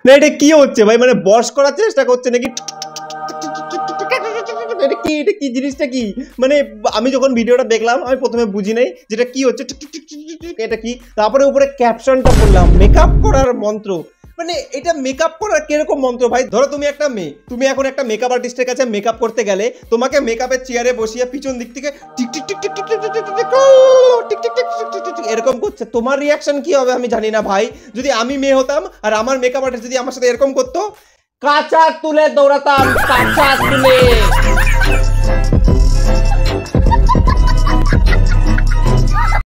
না এটা কি হচ্ছে ভাই, মানে বশ করার চেষ্টা করছে নাকি? এটা কি জিনিসটা কি? মানে আমি যখন ভিডিওটা দেখলাম আমি প্রথমে বুঝি নাই যেটা কি হচ্ছে, এটা কি। তারপরে উপরে ক্যাপশনটা পড়লাম মেকআপ করার মন্ত্র। মানে এটা মেকআপ করার কিরকম মন্ত্র ভাই? ধরো তুমি একটা মেয়ে, তুমি এখন একটা মেকআপ আর্টিস্টের কাছে মেকআপ করতে গেলে তোমাকে মেকআপের চেয়ারে বসিয়ে পিছন দিক থেকে tick tick tick tick tick tick tick tick tick এরকম করছে। তোমার রিয়াকশন কি হবে আমি জানি না ভাই। যদি আমি মেয়ে হতাম আর আমার মেকআপ আর্টিস্ট যদি আমার সাথে এরকম করতো, কাঁচা তুলে দৌড়াতাম, কাঁচা তুলে।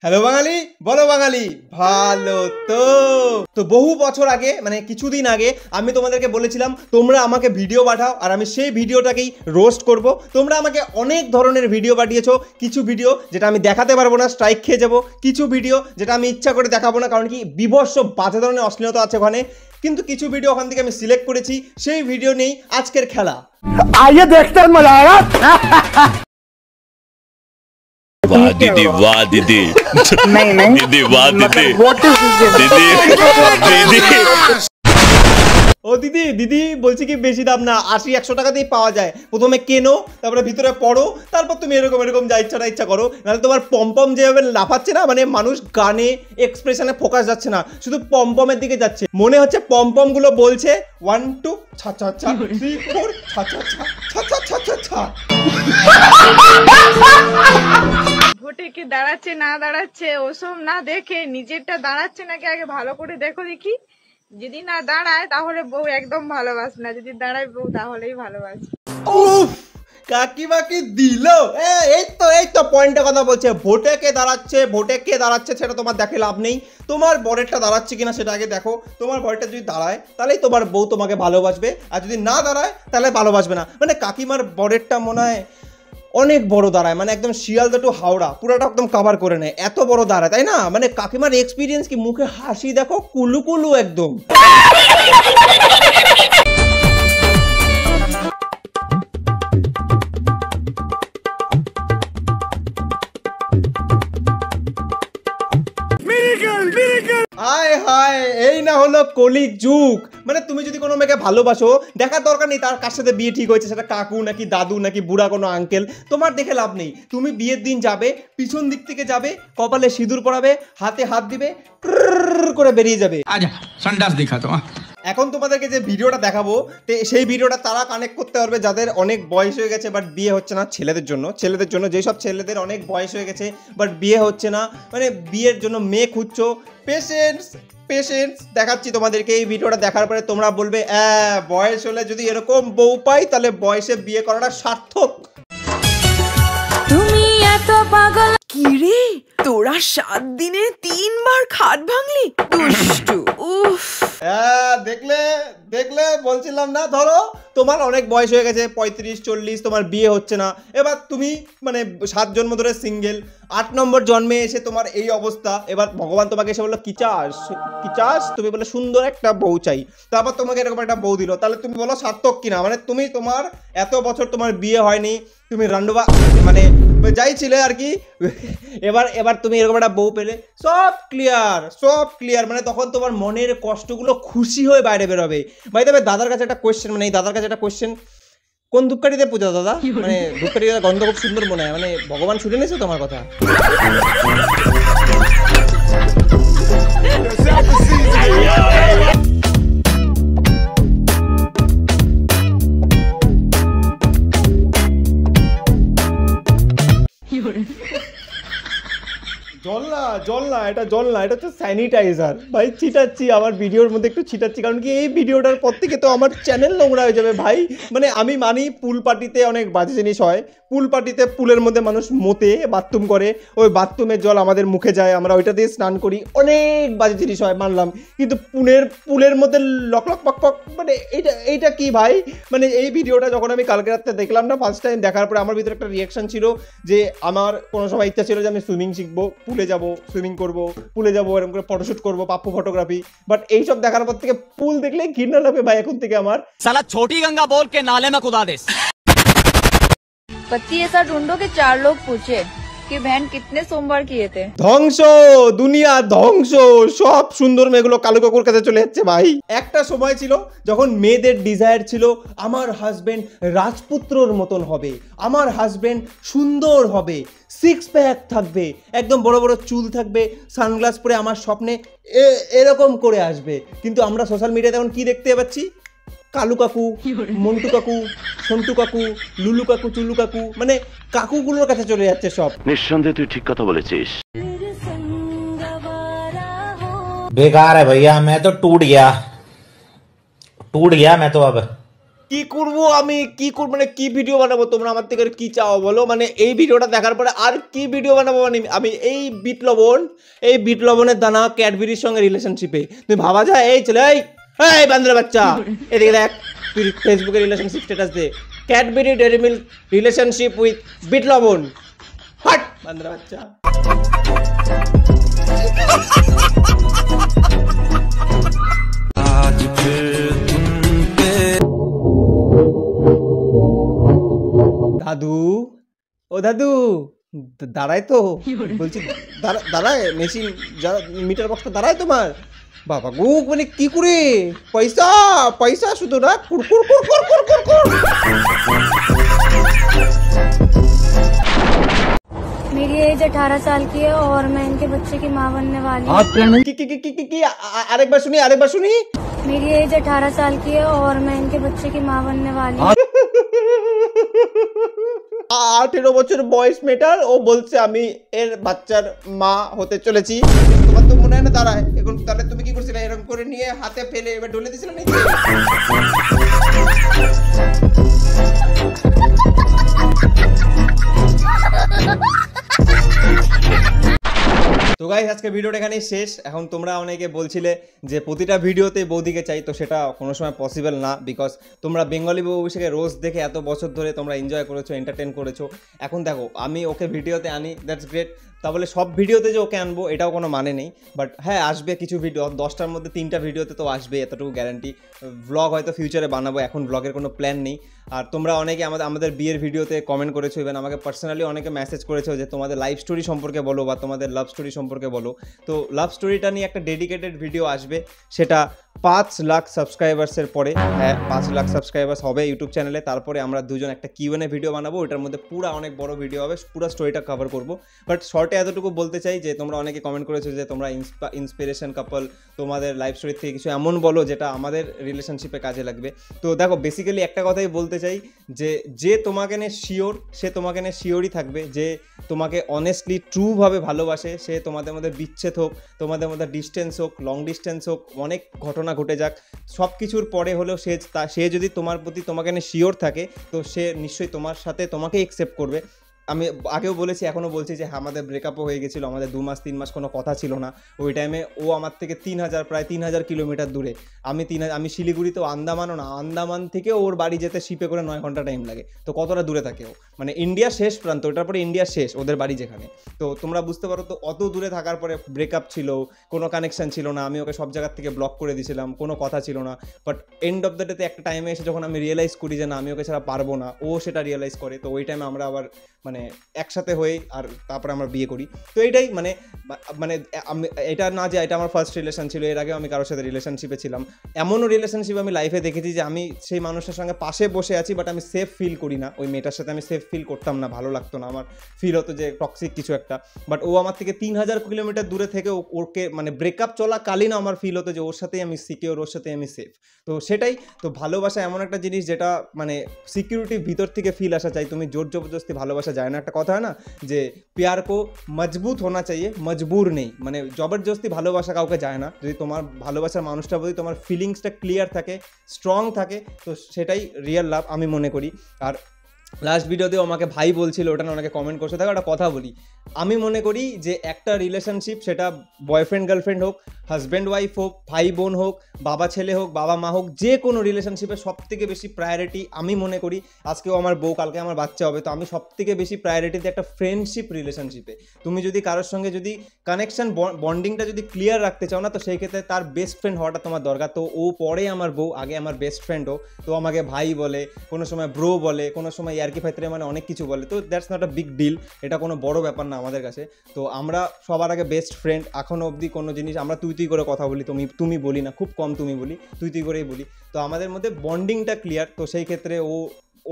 হ্যালো বাঙালি, বলো বাঙালি, ভালো তো বহু বছর আগে, মানে কিছুদিন আগে আমি তোমাদেরকে বলেছিলাম তোমরা আমাকে ভিডিও পাঠাও আর আমি সেই ভিডিওটাকেই রোস্ট করব। তোমরা আমাকে অনেক ধরনের ভিডিও পাঠিয়েছো। কিছু ভিডিও যেটা আমি দেখাতে পারবো না, স্ট্রাইক খেয়ে যাবো। কিছু ভিডিও যেটা আমি ইচ্ছা করে দেখাবো না, কারণ কি বিভৎস বাজে ধরনের অশ্লীলতা আছে ওখানে। কিন্তু কিছু ভিডিও ওখান থেকে আমি সিলেক্ট করেছি, সেই ভিডিও নেই আজকের খেলা। आइए देखते हैं मजा आएगा। वाह दीदी, वाह दीदी, नहीं दीदी वाह दीदी, दीदी दीदी। ও দিদি, দিদি বলছি কি বেশি দাম না, 80-100 টাকাতেই পাওয়া যায়। প্রথমে কেনো, তারপরে ভিতরে পড়ো, তারপর তুমি এরকম যা ইচ্ছা করো। নাহলে তোমার পম্পম যেভাবে লাফাচ্ছে না, মানে মানুষ গানে এক্সপ্রেশনে ফোকাস যাচ্ছে না, শুধু পম্পমের দিকে যাচ্ছে। মনে হচ্ছে পম্পম গুলো বলছে 1 2 ছা ছা ছা 3 4 ছা ছা ছা ছা ছা ছা ছা। ভোটে কে দাঁড়াচ্ছে না দাঁড়াচ্ছে ওসব না দেখে নিজেরটা দাঁড়াচ্ছে নাকি আগে ভালো করে দেখো দেখি। যদি না দাঁড়ায় তাহলে বউ একদম ভালোবাসে না, যদি দাঁড়ায় বউ তাহলেই ভালোবাসে। উফ, কাকিমা কি দিল! এই তো পয়েন্টের কথা বলছে। ভোটে কে দাঁড়াচ্ছে সেটা তোমার দেখে লাভ নেই। তোমার বরেরটা দাঁড়াচ্ছে কিনা সেটা আগে দেখো। তোমার বরেরটা যদি দাঁড়ায় তাহলেই তোমার বউ তোমাকে ভালোবাসবে, আর যদি না দাঁড়ায় তাহলে ভালোবাসবে না। মানে কাকিমার বরেরটা মনে হয় অনেক বড় দাঁড়ায়, মানে একদম শিয়ালদা টু হাওড়া পুরোটা একদম কভার করে নেয়, এত বড় দাঁড়ায়, তাই না? মানে কাকিমার এক্সপিরিয়েন্স কি, মুখে হাসি দেখো কুলু কুলু একদম। হায় হায়, এই না হলো কলি যুগ। মানে তুমি যদি কোনো মেয়েকে ভালোবাসো, দেখার দরকার নেই তার কার সাথে বিয়ে ঠিক হয়েছে, সেটা কাকু নাকি দাদু নাকি বুড়া কোনো আঙ্কেল, তোমার দেখে লাভ নেই। তুমি বিয়ের দিন যাবে, পিছন দিক থেকে যাবে, কপালে সিঁদুর পরাবে, হাতে হাত দিবে, করে বেরিয়ে যাবে। আচ্ছা সন্ডাস দেখাতো। এখন তোমাদেরকে যে ভিডিওটা দেখাবো, সেই ভিডিওটা তারা কানেক্ট করতে পারবে যাদের অনেক বয়স হয়ে গেছে বাট বিয়ে হচ্ছে না। ছেলেদের জন্য যেসব ছেলেদের অনেক বয়স হয়ে গেছে বাট বিয়ে হচ্ছে না, মানে বিয়ের জন্য মেয়ে খুঁজছো, পেশেন্স দেখাচ্ছি তোমাদেরকে। এই ভিডিওটা দেখার পরে তোমরা বলবে বয়স হলে যদি এরকম বউ পাই তাহলে বয়সে বিয়ে করাটা সার্থক। তুমি এত পাগল কি রে, তোরা 7 দিনে 3 বার খাট ভাঙলি, দুষ্টু। উফ, দেখলে বলছিলাম না। ধরো তোমার অনেক বয়স হয়ে গেছে, 35-40, তোমার বিয়ে হচ্ছে না। এবার তুমি মানে 7 জন্ম ধরে সিঙ্গেল, 8 নম্বর জন্মে এসে তোমার এই অবস্থা। এবার ভগবান তোমাকে এসে বললো কি চাস, তুমি বলে সুন্দর একটা বউ চাই। তারপর তোমাকে এরকম একটা বউ দিল, তাহলে তুমি বলো সার্থক কিনা? মানে তুমি তোমার এত বছর তোমার বিয়ে হয়নি, তুমি রান্ডুবা মানে যাই ছিলে আর কি। এবার তুমি এরকম একটা বউ পেলে, সব ক্লিয়ার। মানে তখন তোমার মনের কষ্টগুলো খুশি হয়ে বাইরে বেরোবে। ভাই তবে দাদার কাছে একটা কোয়েশ্চেন, মানে এই দাদার কাছে একটা কোয়েশ্চেন, কোন ধূপকাঠিতে পূজা দাদা? মানে ধূপকাঠিতে গন্ধ খুব সুন্দর মনে হয়, মানে ভগবান শুনে নিয়েছে তোমার কথা। জল না, এটা হচ্ছে স্যানিটাইজার। ভাই ছিটাচ্ছি, আমার ভিডিওর মধ্যে একটু ছিটাচ্ছি, কারণ কি এই ভিডিওটার পর থেকে তো আমার চ্যানেল নোংরা হয়ে যাবে ভাই। মানে আমি মানি পুল পার্টিতে অনেক বাজে জিনিস হয়, পুল পার্টিতে পুলের মধ্যে মানুষ মোতে বাথরুম করে, ওই বাথরুমের জল আমাদের মুখে যায়, আমরা ওইটা দিয়ে স্নান করি, অনেক বাজে জিনিস হয় মানলাম। কিন্তু পুলের মধ্যে লক পক, মানে এইটা কি ভাই? মানে এই ভিডিওটা যখন আমি কালকে রাত্রে দেখলাম না, ফার্স্ট টাইম দেখার পরে আমার ভিতরে একটা রিয়াকশন ছিল যে আমার কোনো সময় ইচ্ছা ছিল যে আমি সুইমিং শিখবো, পুলে যাবো, সুইমিং করবো, পুলে যাবো, এরকম করে ফটোশুট করবো, পাপ্পু ফটোগ্রাফি। বাট এইসব দেখার পর থেকে পুল দেখলে ঘৃণা লাগবে ভাই এখন থেকে আমার। साला छोटी गंगा बोल के नाले में खुदा दे। पति ऐसा ढूंढो कि 4 लोग पूछे आपकी बहन कितने सोमवार किए थे? ধ্বংস, দুনিয়া ধ্বংস, সব সুন্দর মেয়েগুলো কালু কাকুর কাছে চলে যাচ্ছে ভাই। একটা সময় ছিল যখন মেয়েদের ডিজায়ার ছিল আমার হাজবেন্ড রাজপুত্রর মতন হবে, আমার হাজবেন্ড সুন্দর হবে, সিক্স প্যাক থাকবে, একদম বড় বড় চুল থাকবে, সানগ্লাস পরে আমার স্বপ্নে এরকম করে আসবে। কিন্তু আমরা সোশ্যাল মিডিয়াতে এখন কি দেখতে পাচ্ছি? কালু কাকু, মন্টু কাকু, সন্টু কাকু, লুলু কাকু, চুলু কাকু, মানে কাকুগুলোর কাছে চলে যাচ্ছে সব। নিঃসন্দেহে তুই ঠিক কথা বলেছিস। बेकार है भैया, मैं तो टूट गया मैं तो अब কি করবো আমি, কি করবো, মানে কি ভিডিও বানাবো? তোমরা আমার থেকে কি চাও বলো? মানে এই ভিডিওটা দেখার পরে আর কি ভিডিও বানাবো? মানে আমি এই বিট লবণের দানা ক্যাডবেরির সঙ্গে রিলেশনশিপে তুমি ভাবা যায়? এই চলে এই বান্দরের বাচ্চা, এদিকে দেখ, তুই ফেসবুকে রিলেশনশিপ স্ট্যাটাস দে, Cadbury dairy milk relationship with বিট লবণ, হাট বান্দরের বাচ্চা। দাদু, ও দাদু দাঁড়ায় তো, বলছি দাঁড়ায় মেশিন, মিটার বক্সটা দাঁড়ায় তোমার? বাবা গো, মানে কি করে পয়সা পয়সা শুধু না, কুরকুর কুরকুর কুরকুর কুর। मेरी एज 18 साल की है और मैं इनके बच्चे की माँ बनने वाली हूँ। কি আরেকবার শুনি। मेरी एज 18 साल की है और मैं इनके बच्चे की माँ बनने वाली हूँ। 18 বছর বয়স মেটার, ও বলছে আমি এর বাচ্চার মা হতে চলেছি। তোমার তো মনে হয় না দাঁড়ায় এখন? তাহলে তুমি কি করছিলে? এরকম করে নিয়ে হাতে ফেলে এবার ঢলে দিছিলে নাকি? তো গাইস, আজকে ভিডিওটা এখানেই শেষ। এখন তোমরা অনেকে বলছিলে যে প্রতিটা ভিডিওতে বৌদিকে চাই, তো সেটা কোনো সময় পসিবল না, বিকজ তোমরা বেঙ্গলি বউ অভিষেকে রোজ দেখে এত বছর ধরে তোমরা এনজয় করেছো, এন্টারটেন করেছো। এখন দেখো আমি ওকে ভিডিওতে আনি, দ্যাটস গ্রেট। তাহলে সব ভিডিওতে যে ওকে আনবো এটাও কোনো মানে নেই, বাট হ্যাঁ আসবে কিছু ভিডিও, 10টার মধ্যে 3টা ভিডিওতে তো আসবে, এতটুকু গ্যারান্টি। ব্লগ হয়তো ফিউচারে বানাবো, এখন ব্লগের কোনো প্ল্যান নেই। আর তোমরা অনেকে আমাদের বিয়ের ভিডিওতে কমেন্ট করেছো, ইভেন আমাকে পার্সোনালি অনেকে মেসেজ করেছো যে তোমাদের লাইফ স্টোরি সম্পর্কে বলো বা তোমাদের লাভ স্টোরি সম্পর্কে বলো। তো লাভ স্টোরিটা নিয়ে একটা ডেডিকেটেড ভিডিও আসবে, সেটা 5 লাখ সাবস্ক্রাইবার্সের পরে। হ্যাঁ, 5 লাখ সাবস্ক্রাইবার্স হবে ইউটিউব চ্যানেলে, তারপরে আমরা দুজন একটা কিউএনএ ভিডিও বানাবো, ওটার মধ্যে পুরো অনেক বড় ভিডিও হবে, পুরো স্টোরিটা কভার করবো। বাট শর্টে এতটুকু বলতে চাই যে তোমরা অনেকে কমেন্ট করেছো যে তোমরা ইন্সপিরেশন কাপল, তোমাদের লাইফ স্টোরি থেকে কিছু এমন বলো যেটা আমাদের রিলেশনশিপে কাজে লাগবে। তো দেখো, বেসিক্যালি একটা কথাই বলতে চাই যে তোমাকে নিয়ে শিওর, সে তোমাকে নিয়ে শিওরই থাকবে। যে তোমাকে অনেস্টলি ট্রুভাবে ভালোবাসে, সে তোমাদের মধ্যে বিচ্ছেদ হোক, তোমাদের মধ্যে ডিস্টেন্স হোক, লং ডিস্টেন্স হোক, অনেক ঘটনা ঘটে যাক, সব কিছুর পরে হলেও সে যদি তোমার প্রতি তোমাকে নিয়ে শিওর থাকে, তো সে নিশ্চয়ই তোমার সাথে তোমাকে অ্যাকসেপ্ট করবে। আমি আগেও বলেছি, এখনও বলছি যে আমাদের ব্রেকআপও হয়ে গেছিলো, আমাদের 2 মাস 3 মাস কোনো কথা ছিল না। ওই টাইমে ও আমার থেকে প্রায় 3000 কিলোমিটার দূরে, আমি শিলিগুড়িতেও, আন্দামানও না, আন্দামান থেকে ওর বাড়ি যেতে শিপে করে 9 ঘন্টা টাইম লাগে। তো কতটা দূরে থাকে ও, মানে ইন্ডিয়া শেষ প্রান্ত, ওটার পরে ইন্ডিয়া শেষ ওদের বাড়ি যেখানে। তো তোমরা বুঝতে পারো, তো অত দূরে থাকার পরে ব্রেকআপ ছিল, কোনো কানেকশান ছিল না, আমি ওকে সব জায়গার থেকে ব্লক করে দিয়েছিলাম, কোনো কথা ছিল না। বাট এন্ড অফ দ্য ডেতে একটা টাইমে এসে যখন আমি রিয়েলাইজ করি যে না, আমি ওকে ছাড়া পারবো না, ও সেটা রিয়েলাইজ করে, তো ওই টাইমে আমরা আবার মানে একসাথে হয়ে আর তারপরে আমরা বিয়ে করি। তো এইটাই মানে আমি এটা না যে এটা আমার ফার্স্ট রিলেশন ছিল, এর আগেও আমি কারোর সাথে রিলেশনশিপে ছিলাম। এমনও রিলেশনশিপ আমি লাইফে দেখেছি যে আমি সেই মানুষের সঙ্গে পাশে বসে আছি, বাট আমি সেফ ফিল করি না। ওই মেয়েটার সাথে আমি সেফ ফিল করতাম না, ভালো লাগতো না, আমার ফিল হতো যে টক্সিক কিছু একটা। বাট ও আমার থেকে 3000 কিলোমিটার দূরে থেকে ওকে মানে ব্রেকআপ চলাকালীন আমার ফিল হতো যে ওর সাথেই আমি সিকিউর, ওর সাথেই আমি সেফ। তো সেটাই তো, ভালোবাসা এমন একটা জিনিস যেটা মানে সিকিউরিটি ভিতর থেকে ফিল আসা চাই। তুমি জোর জবরদস্তি ভালোবাসা যায় না। একটা কথা হয় না যে প্যার কো মজবুত হোনা চাইয়ে, মজবুর নেই। মানে জবরদস্তি ভালোবাসা কাউকে যায় না। যদি তোমার ভালোবাসার মানুষটার প্রতি তোমার ফিলিংসটা ক্লিয়ার থাকে, স্ট্রং থাকে, তো সেটাই রিয়েল লাভ আমি মনে করি। আর লাস্ট ভিডিওতেও আমাকে ভাই বলছিল, ওটা না অনেকে কমেন্ট করছে, দেখো একটা কথা বলি, আমি মনে করি যে একটা রিলেশনশিপ, সেটা বয়ফ্রেন্ড গার্লফ্রেন্ড হোক, হাজব্যান্ড ওয়াইফ হোক, ভাই বোন হোক, বাবা ছেলে হোক, বাবা মা হোক, যে কোনো রিলেশনশিপে সবথেকে বেশি প্রায়োরিটি আমি মনে করি, আজকেও আমার বউ, কালকে আমার বাচ্চা হবে, তো আমি সবথেকে বেশি প্রায়োরিটি দিই একটা ফ্রেন্ডশিপ রিলেশনশিপে। তুমি যদি কারোর সঙ্গে যদি কানেকশন বন্ডিংটা যদি ক্লিয়ার রাখতে চাও না, তো সেই ক্ষেত্রে তার বেস্ট ফ্রেন্ড হওয়াটা তোমার দরকার। তো ও পরে আমার বউ, আগে আমার বেস্ট ফ্রেন্ড হোক, তো আমাকে ভাই বলে, কোনো সময় ব্রো বলে, কোনো সময় ইয়ার্কি ফাইত্রে মানে অনেক কিছু বলে, তো that's not a big deal, এটা কোনো বড় ব্যাপার না আমাদের কাছে। তো আমরা সবার আগে বেস্ট ফ্রেন্ড, এখনও অবধি কোনো জিনিস আমরা তুই করে কথা বলি, তুমি বলি না, খুব কম তুমি বলি, তুই করেই বলি। তো আমাদের মধ্যে বন্ডিংটা ক্লিয়ার, তো সেই ক্ষেত্রে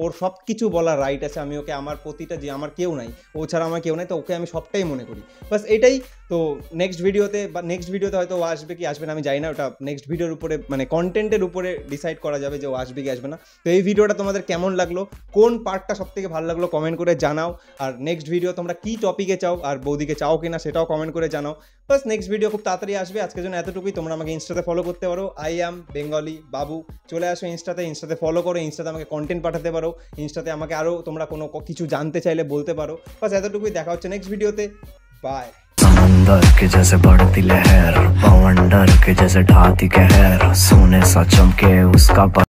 ওর সব কিছু বলার রাইট আছে। আমি ওকে আমার প্রতিটা যে আমার কেউ নাই, ও ছাড়া আমার কেউ নাই, তো ওকে আমি সবটাই মনে করি, বাস এটাই। তো নেক্সট ভিডিওতে হয়তো ও আসবে কি আসবে না আমি জানি না, ওটা নেক্সট ভিডিওর উপরে মানে কন্টেন্টের উপরে ডিসাইড করা যাবে যে ও আসবে কি আসবে না। তো এই ভিডিওটা তোমাদের কেমন লাগলো, কোন পার্টটা সব থেকে ভালো লাগলো কমেন্ট করে জানাও, আর নেক্সট ভিডিও তোমরা কী টপিকে চাও আর বৌদিকে চাও কিনা সেটাও কমেন্ট করে জানাও। বাস নেক্সট ভিডিও খুব তাড়াতাড়ি আসবে, আজকের জন্য এতটুকুই। তোমরা আমাকে ইনস্টাতে ফলো করতে পারো, আই অ্যাম বেঙ্গলি বাবু, চলে আসো ইনস্টাতে ফলো করো, ইনস্টাতে আমাকে কন্টেন্ট পাঠাতে পারো, ইনস্টাতে আমাকে আরও তোমরা কোনো কিছু জানতে চাইলে বলতে পারো। বাস এতটুকুই, দেখা হচ্ছে নেক্সট ভিডিওতে, বাই। समंदर के जैसे बढ़ती लहर, बवंडर के जैसे ढाती कहर, सोने सा चमके उसका